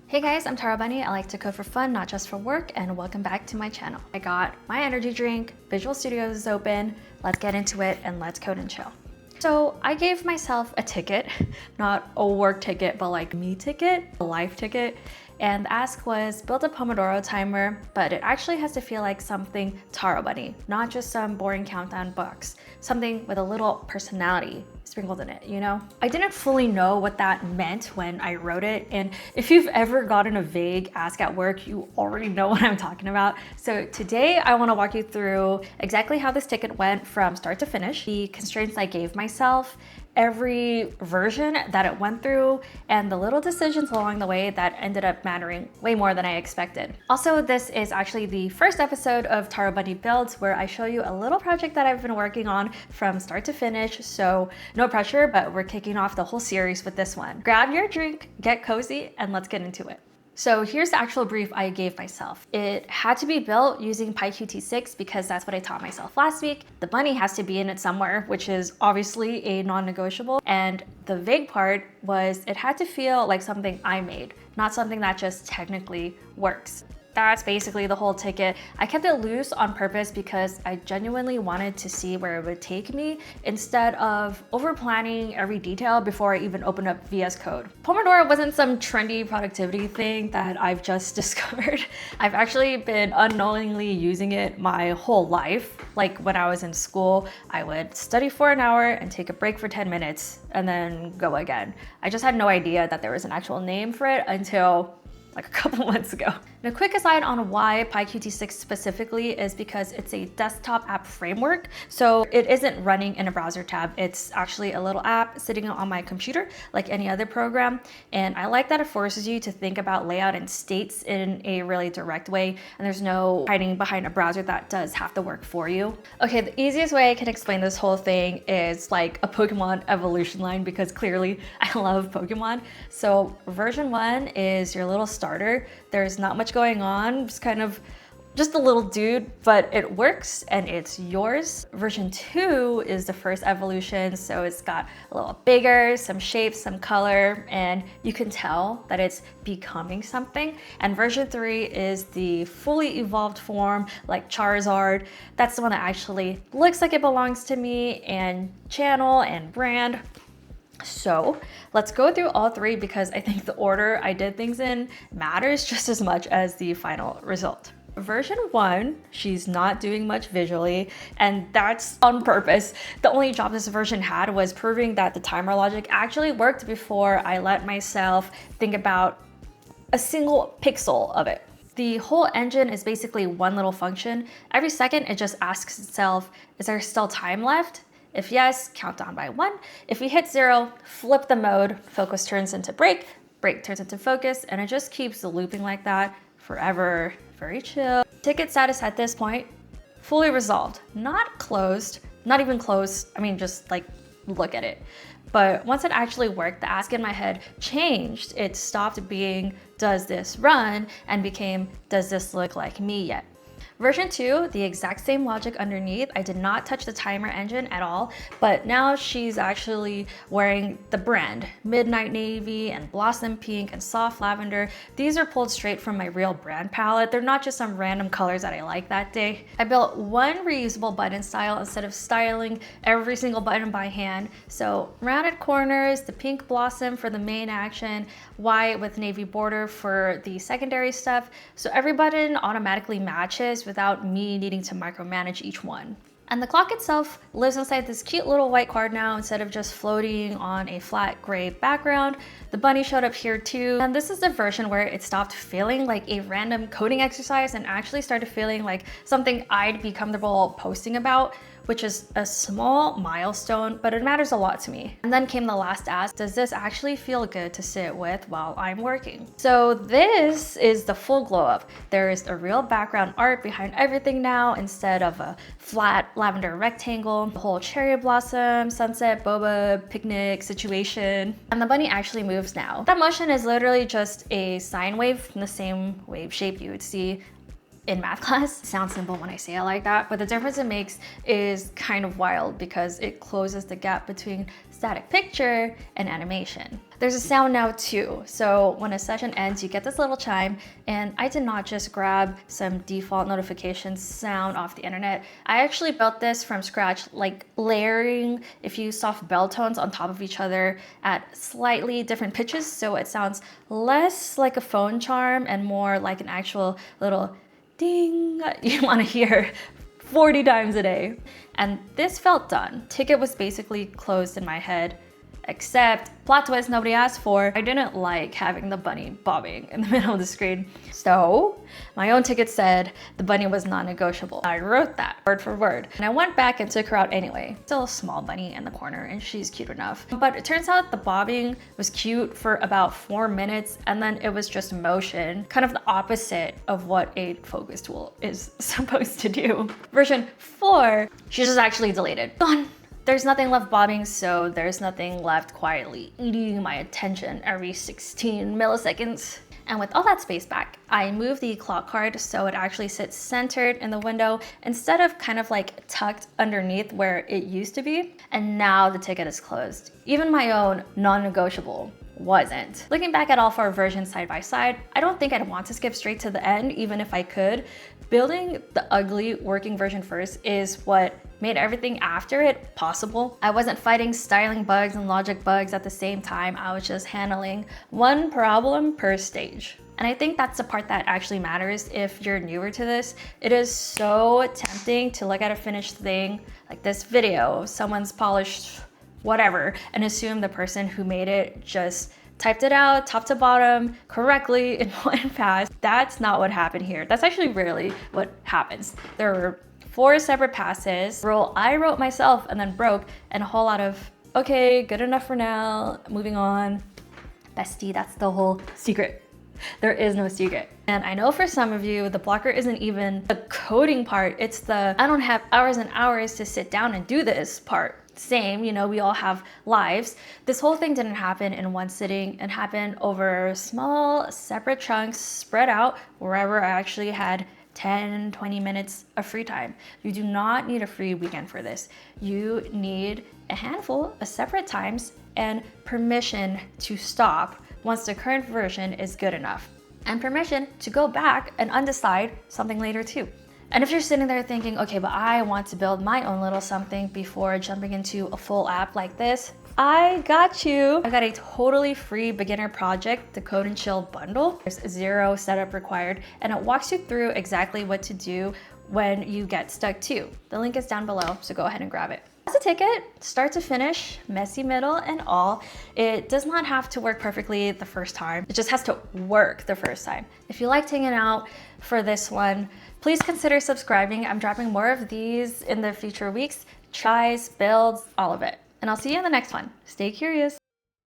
Hey guys, I'm tar0bunny. I like to code for fun, not just for work, and welcome back to my channel. I got my energy drink, Visual Studios is open, let's get into it and let's code and chill. So I gave myself a ticket, not a work ticket, but like me ticket, a life ticket. And the ask was build a Pomodoro timer, but it actually has to feel like something tar0bunny, not just some boring countdown box, something with a little personality sprinkled in it, you know? I didn't fully know what that meant when I wrote it. And if you've ever gotten a vague ask at work, you already know what I'm talking about. So today I wanna walk you through exactly how this ticket went from start to finish, the constraints I gave myself, every version that it went through, and the little decisions along the way that ended up mattering way more than I expected. Also, this is actually the first episode of tar0bunny Builds where I show you a little project that I've been working on from start to finish, so no pressure, but we're kicking off the whole series with this one. Grab your drink, get cozy, and let's get into it. So here's the actual brief I gave myself. It had to be built using PyQt6 because that's what I taught myself last week. The bunny has to be in it somewhere, which is obviously a non-negotiable. And the vague part was it had to feel like something I made, not something that just technically works. That's basically the whole ticket. I kept it loose on purpose because I genuinely wanted to see where it would take me instead of over planning every detail before I even opened up VS Code. Pomodoro wasn't some trendy productivity thing that I've just discovered. I've actually been unknowingly using it my whole life. Like when I was in school, I would study for an hour and take a break for 10 minutes and then go again. I just had no idea that there was an actual name for it until like a couple months ago. And a quick aside on why PyQt6 specifically is because it's a desktop app framework. So it isn't running in a browser tab. It's actually a little app sitting on my computer like any other program. And I like that it forces you to think about layout and states in a really direct way. And there's no hiding behind a browser that does have to work for you. Okay, the easiest way I can explain this whole thing is like a Pokemon evolution line because clearly I love Pokemon. So version 1 is your little starter. There's not much going on, just a little dude, but it works and it's yours. Version 2 is the first evolution, so it's got a little bigger, some shapes, some color, and you can tell that it's becoming something. And version 3 is the fully evolved form, like Charizard. That's the one that actually looks like it belongs to me and channel and brand. So let's go through all three because I think the order I did things in matters just as much as the final result. Version 1, she's not doing much visually, and that's on purpose. The only job this version had was proving that the timer logic actually worked before I let myself think about a single pixel of it. The whole engine is basically one little function. Every second it just asks itself, is there still time left? If yes, count down by 1. If we hit 0, flip the mode, focus turns into break, break turns into focus, and it just keeps looping like that forever. Very chill. Ticket status at this point, fully resolved. Not closed, not even closed. I mean, just like, look at it. But once it actually worked, the ask in my head changed. It stopped being, does this run? And became, does this look like me yet? Version 2, the exact same logic underneath. I did not touch the timer engine at all, but now she's actually wearing the brand, Midnight Navy and Blossom Pink and Soft Lavender. These are pulled straight from my real brand palette. They're not just some random colors that I like that day. I built one reusable button style instead of styling every single button by hand. So rounded corners, the pink blossom for the main action, white with navy border for the secondary stuff. So every button automatically matches without me needing to micromanage each one. And the clock itself lives inside this cute little white card now instead of just floating on a flat gray background. The bunny showed up here too. And this is the version where it stopped feeling like a random coding exercise and actually started feeling like something I'd be comfortable posting about, which is a small milestone, but it matters a lot to me. And then came the last ask, does this actually feel good to sit with while I'm working? So this is the full glow up. There is a real background art behind everything now instead of a flat lavender rectangle, the whole cherry blossom, sunset, boba, picnic situation. And the bunny actually moves now. That motion is literally just a sine wave from the same wave shape you would see in math class. It sounds simple when I say it like that, but the difference it makes is kind of wild because it closes the gap between static picture, and animation. There's a sound now too. So when a session ends, you get this little chime, and I did not just grab some default notification sound off the internet. I actually built this from scratch, like layering a few soft bell tones on top of each other at slightly different pitches, so it sounds less like a phone charm and more like an actual little ding you want to hear 40 times a day. And this felt done. Ticket was basically closed in my head, except plot twist nobody asked for. I didn't like having the bunny bobbing in the middle of the screen. So my own ticket said the bunny was non-negotiable. I wrote that word for word. And I went back and took her out anyway. Still a small bunny in the corner and she's cute enough. But it turns out the bobbing was cute for about 4 minutes and then it was just motion. Kind of the opposite of what a focus tool is supposed to do. Version 4, she just actually deleted. Gone. There's nothing left bobbing, so there's nothing left quietly eating my attention every 16 milliseconds. And with all that space back, I moved the clock card so it actually sits centered in the window instead of kind of like tucked underneath where it used to be. And now the ticket is closed. Even my own non-negotiable wasn't. Looking back at all 4 versions side by side, I don't think I'd want to skip straight to the end, even if I could. Building the ugly working version first is what made everything after it possible. I wasn't fighting styling bugs and logic bugs at the same time. I was just handling one problem per stage. And I think that's the part that actually matters if you're newer to this. It is so tempting to look at a finished thing like this video, someone's polished whatever, and assume the person who made it just typed it out top to bottom correctly in one pass. That's not what happened here. That's actually rarely what happens. There were 4 separate passes, rule I wrote myself and then broke, and a whole lot of, okay, good enough for now, moving on. Bestie, that's the whole secret. There is no secret. And I know for some of you, the blocker isn't even the coding part, it's the I don't have hours and hours to sit down and do this part. Same, you know, we all have lives. This whole thing didn't happen in one sitting. It happened over small, separate chunks spread out wherever I actually had 10, 20 minutes of free time. You do not need a free weekend for this. You need a handful of separate times and permission to stop once the current version is good enough, and permission to go back and undecide something later too. And if you're sitting there thinking, okay, but I want to build my own little something before jumping into a full app like this, I got you. I got a totally free beginner project, the Code and Chill bundle. There's 0 setup required, and it walks you through exactly what to do when you get stuck too. The link is down below, so go ahead and grab it. As a ticket, start to finish, messy middle and all, it does not have to work perfectly the first time. It just has to work the first time. If you liked hanging out for this one, please consider subscribing. I'm dropping more of these in the future weeks, tries, builds, all of it. And I'll see you in the next one. Stay curious.